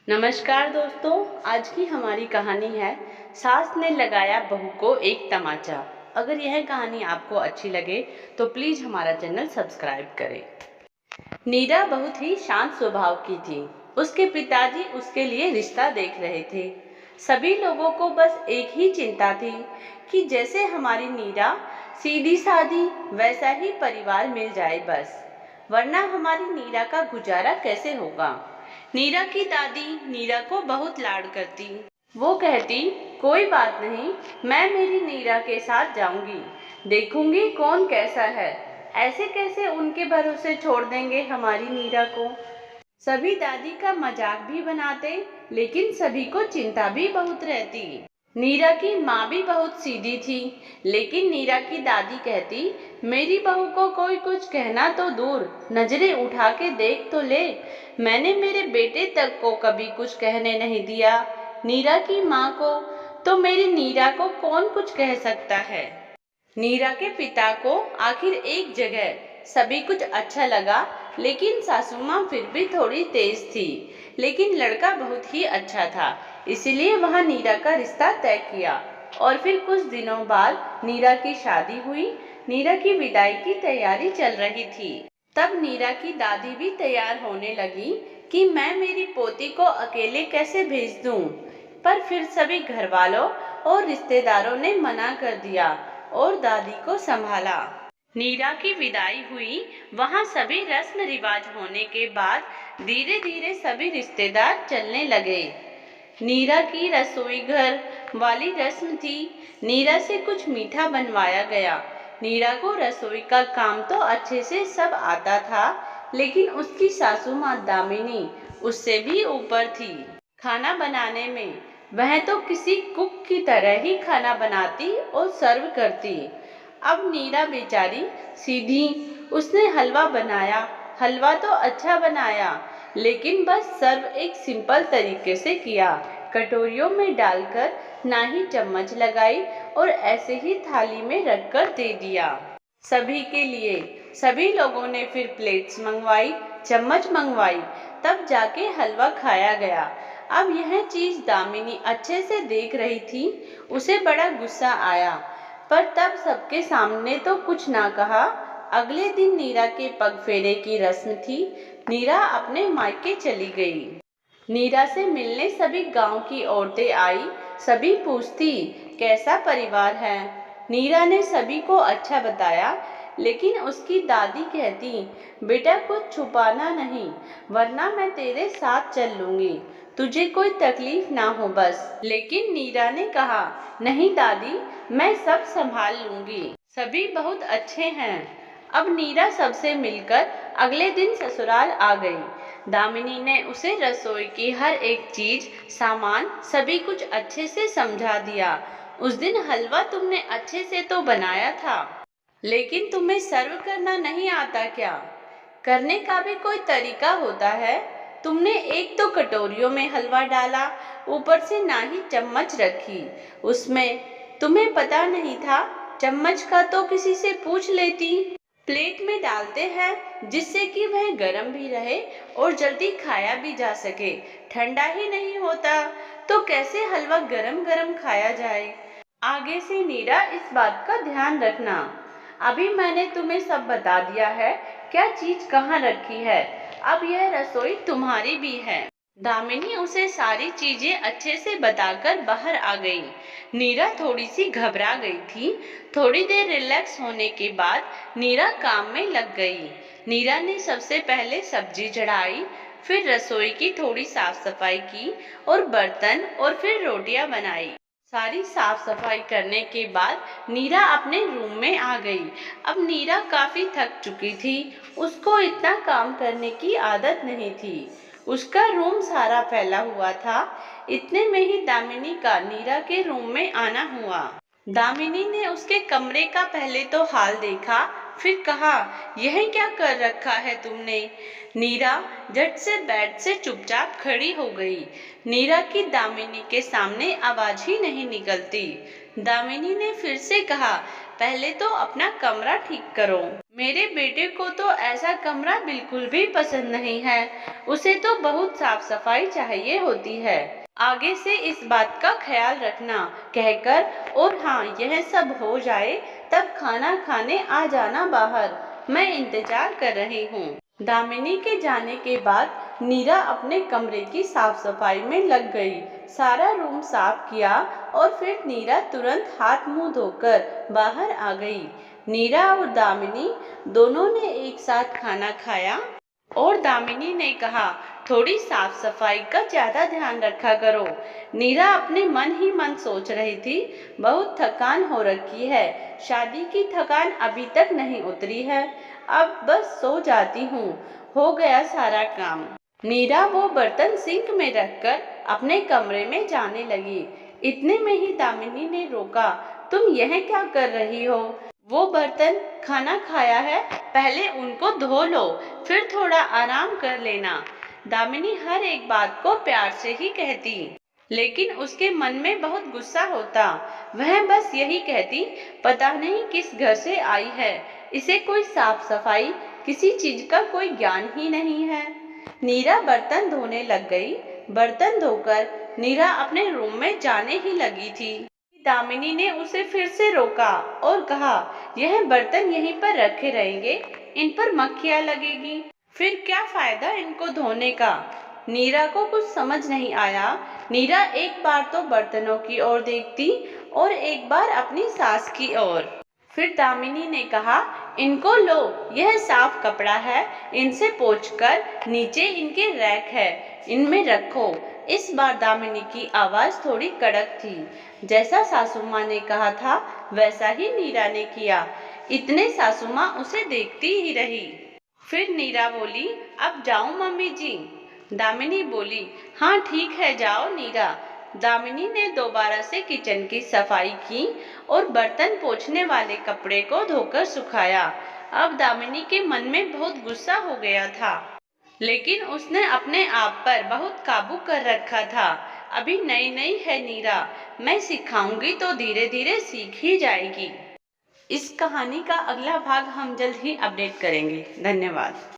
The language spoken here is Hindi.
नमस्कार दोस्तों, आज की हमारी कहानी है सास ने लगाया बहू को एक तमाचा। अगर यह कहानी आपको अच्छी लगे तो प्लीज हमारा चैनल सब्सक्राइब करें। नीरा बहुत ही शांत स्वभाव की थी। उसके पिताजी उसके लिए रिश्ता देख रहे थे। सभी लोगों को बस एक ही चिंता थी कि जैसे हमारी नीरा सीधी सादी वैसा ही परिवार मिल जाए बस, वरना हमारी नीरा का गुजारा कैसे होगा। नीरा की दादी नीरा को बहुत लाड करती। वो कहती, कोई बात नहीं, मैं मेरी नीरा के साथ जाऊंगी, देखूंगी कौन कैसा है। ऐसे कैसे उनके भरोसे छोड़ देंगे हमारी नीरा को। सभी दादी का मजाक भी बनाते, लेकिन सभी को चिंता भी बहुत रहती। नीरा की माँ भी बहुत सीधी थी, लेकिन नीरा की दादी कहती, मेरी बहू को कोई कुछ कहना तो दूर, नजरें उठा के देख तो ले, मैंने मेरे बेटे तक को कभी कुछ कहने नहीं दिया। नीरा की माँ को तो मेरी नीरा को कौन कुछ कह सकता है। नीरा के पिता को आखिर एक जगह सभी कुछ अच्छा लगा, लेकिन सासू माँ फिर भी थोड़ी तेज थी। लेकिन लड़का बहुत ही अच्छा था, इसलिए वहाँ नीरा का रिश्ता तय किया। और फिर कुछ दिनों बाद नीरा की शादी हुई। नीरा की विदाई की तैयारी चल रही थी। तब नीरा की दादी भी तैयार होने लगी कि मैं मेरी पोती को अकेले कैसे भेज दूं। पर फिर सभी घर वालों और रिश्तेदारों ने मना कर दिया और दादी को संभाला। नीरा की विदाई हुई। वहाँ सभी रस्म रिवाज होने के बाद धीरे धीरे सभी रिश्तेदार चलने लगे। नीरा की रसोई घर वाली रस्म थी। नीरा से कुछ मीठा बनवाया गया। नीरा को रसोई का काम तो अच्छे से सब आता था, लेकिन उसकी सासू माँ दामिनी उससे भी ऊपर थी खाना बनाने में। वह तो किसी कुक की तरह ही खाना बनाती और सर्व करती। अब नीरा बेचारी सीधी, उसने हलवा बनाया। हलवा तो अच्छा बनाया, लेकिन बस सर्व एक सिंपल तरीके से किया, कटोरियों में डालकर, ना ही चम्मच लगाई और ऐसे ही थाली में रखकर दे दिया सभी के लिए। सभी लोगों ने फिर प्लेट्स मंगवाई, चम्मच मंगवाई, तब जाके हलवा खाया गया। अब यह चीज दामिनी अच्छे से देख रही थी। उसे बड़ा गुस्सा आया, पर तब सबके सामने तो कुछ ना कहा। अगले दिन नीरा के पग फेरे की रस्म थी। नीरा अपने मायके चली गई। नीरा से मिलने सभी गांव की औरतें आई। सभी पूछती, कैसा परिवार है। नीरा ने सभी को अच्छा बताया, लेकिन उसकी दादी कहती, बेटा कुछ छुपाना नहीं, वरना मैं तेरे साथ चल लूंगी, तुझे कोई तकलीफ ना हो बस। लेकिन नीरा ने कहा, नहीं दादी, मैं सब संभाल लूंगी, सभी बहुत अच्छे हैं। अब नीरा सबसे मिलकर अगले दिन ससुराल आ गई। दामिनी ने उसे रसोई की हर एक चीज, सामान, सभी कुछ अच्छे से समझा दिया। उस दिन हलवा तुमने अच्छे से तो बनाया था, लेकिन तुम्हें सर्व करना नहीं आता क्या? करने का भी कोई तरीका होता है। तुमने एक तो कटोरियों में हलवा डाला, ऊपर से ना ही चम्मच रखी उसमें। तुम्हें पता नहीं था? चम्मच का तो किसी से पूछ लेती। प्लेट में डालते हैं जिससे कि वह गर्म भी रहे और जल्दी खाया भी जा सके। ठंडा ही नहीं होता तो कैसे हलवा गरम गरम खाया जाए। आगे से नीरा इस बात का ध्यान रखना। अभी मैंने तुम्हें सब बता दिया है, क्या चीज कहाँ रखी है। अब यह रसोई तुम्हारी भी है। दामिनी उसे सारी चीजें अच्छे से बताकर बाहर आ गई। नीरा थोड़ी सी घबरा गई थी। थोड़ी देर रिलैक्स होने के बाद नीरा काम में लग गई। नीरा ने सबसे पहले सब्जी चढ़ाई, फिर रसोई की थोड़ी साफ सफाई की और बर्तन और फिर रोटियां बनाई। सारी साफ सफाई करने के बाद नीरा अपने रूम में आ गई। अब नीरा काफी थक चुकी थी। उसको इतना काम करने की आदत नहीं थी। उसका रूम सारा फैला हुआ था। इतने में ही दामिनी का नीरा के रूम में आना हुआ। दामिनी ने उसके कमरे का पहले तो हाल देखा, फिर कहा, यह क्या कर रखा है तुमने? नीरा झट से बेड से चुपचाप खड़ी हो गई। नीरा की दामिनी के सामने आवाज ही नहीं निकलती। दामिनी ने फिर से कहा, पहले तो अपना कमरा ठीक करो। मेरे बेटे को तो ऐसा कमरा बिल्कुल भी पसंद नहीं है। उसे तो बहुत साफ सफाई चाहिए होती है। आगे से इस बात का ख्याल रखना, कहकर और हाँ, यह सब हो जाए तब खाना खाने आ जाना बाहर। मैं इंतजार कर रही हूँ। दामिनी के जाने के बाद नीरा अपने कमरे की साफ सफाई में लग गई। सारा रूम साफ किया और फिर नीरा तुरंत हाथ मुंह धोकर बाहर आ गई। नीरा और दामिनी दोनों ने एक साथ खाना खाया और दामिनी ने कहा, थोड़ी साफ सफाई का ज्यादा ध्यान रखा करो। नीरा अपने मन ही मन सोच रही थी, बहुत थकान हो रखी है। शादी की थकान अभी तक नहीं उतरी है। अब बस सो जाती हूँ, हो गया सारा काम। नीरा वो बर्तन सिंक में रखकर अपने कमरे में जाने लगी। इतने में ही दामिनी ने रोका, तुम यह क्या कर रही हो? वो बर्तन खाना खाया है, पहले उनको धो लो, फिर थोड़ा आराम कर लेना। दामिनी हर एक बात को प्यार से ही कहती, लेकिन उसके मन में बहुत गुस्सा होता। वह बस यही कहती, पता नहीं किस घर से आई है, इसे कोई साफ सफाई किसी चीज का कोई ज्ञान ही नहीं है। नीरा बर्तन धोने लग गई। बर्तन धोकर नीरा अपने रूम में जाने ही लगी थी। दामिनी ने उसे फिर से रोका और कहा, यह बर्तन यहीं पर रखे रहेंगे, इन पर मक्खियाँ लगेगी, फिर क्या फायदा इनको धोने का? नीरा को कुछ समझ नहीं आया। नीरा एक बार तो बर्तनों की ओर देखती और एक बार अपनी सास की ओर। फिर दामिनी ने कहा, इनको लो, यह साफ कपड़ा है, इनसे पोंछकर नीचे इनके रैक है, इनमें रखो। इस बार दामिनी की आवाज थोड़ी कड़क थी। जैसा सासू माँ ने कहा था वैसा ही नीरा ने किया। इतने सासू माँ उसे देखती ही रही। फिर नीरा बोली, अब जाऊं मम्मी जी? दामिनी बोली, हाँ ठीक है, जाओ नीरा। दामिनी ने दोबारा से किचन की सफाई की और बर्तन पोंछने वाले कपड़े को धोकर सुखाया। अब दामिनी के मन में बहुत गुस्सा हो गया था, लेकिन उसने अपने आप पर बहुत काबू कर रखा था। अभी नई नई है नीरा, मैं सिखाऊंगी तो धीरे धीरे सीख ही जाएगी। इस कहानी का अगला भाग हम जल्द ही अपडेट करेंगे। धन्यवाद।